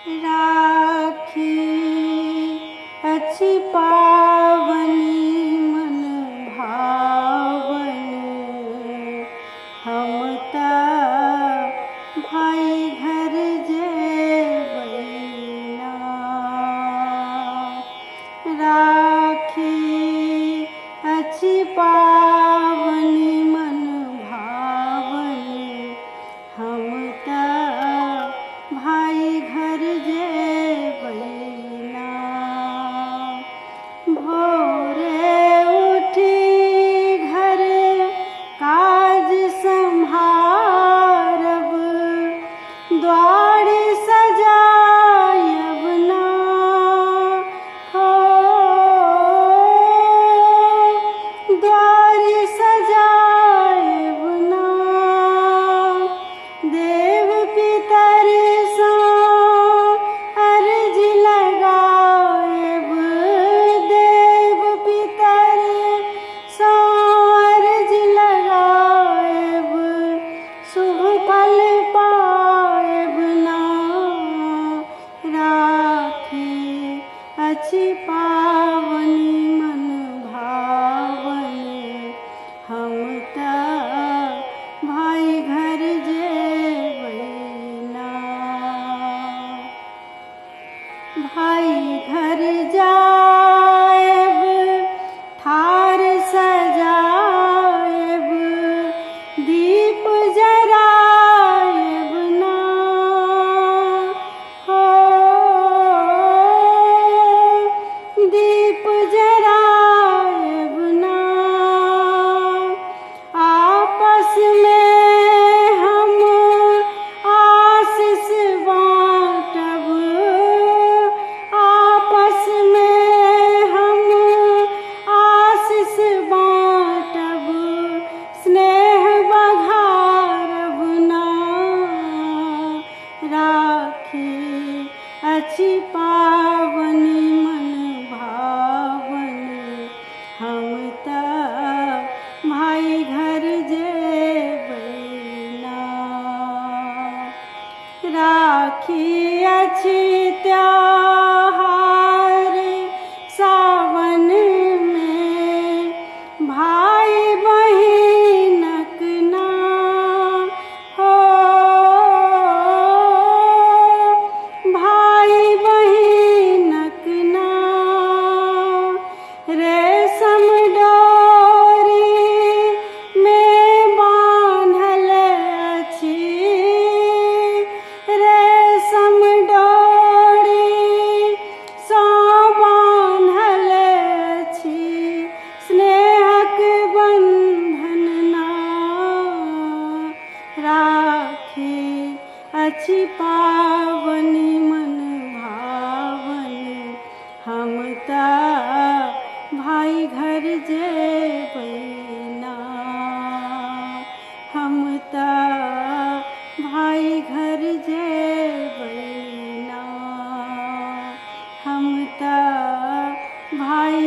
राखी अच्छी पावनी मन भावन, हम ता भाई घर जेबैना। राखी अच्छी पावनी मन भावन, हम ता भाई घर जेबैना। भोरे उठी घर काज सम्हारब, द्वार सजायब ना हो। द्वार सजायब ना, देव पितर सा अर्ज लगायब। देव पितर सा अर्ज लगायब, शुभ फल पायब ना। राखी अच्छी पावनी मन भावन, हम ता भाई घर जेबैना। भाई घर जाएब, थार सजाएब, दीप जराएब ना हो। दीप जराएब ना, आपस में हम आशीष बाँटब। आपस में हम आशीष बाँटब, स्नेह बघारब ना। राखी अच्छी पावनी मन भावन, हम ता भाई घर जेबैना। राखी अच्छी त्योहार सावन में, भाई बहिनक ना हो। भाई बहिनक ना, रेशम डोरी में बान्हल अछि। रेशम डोरी सा बान्हल अछि, स्नेहक बंधन ना। राखी अच्छी पावनी मन भावन, हम ता भाई घर जेबैना। हम ता भाई घर जेबैना। हम ता भाई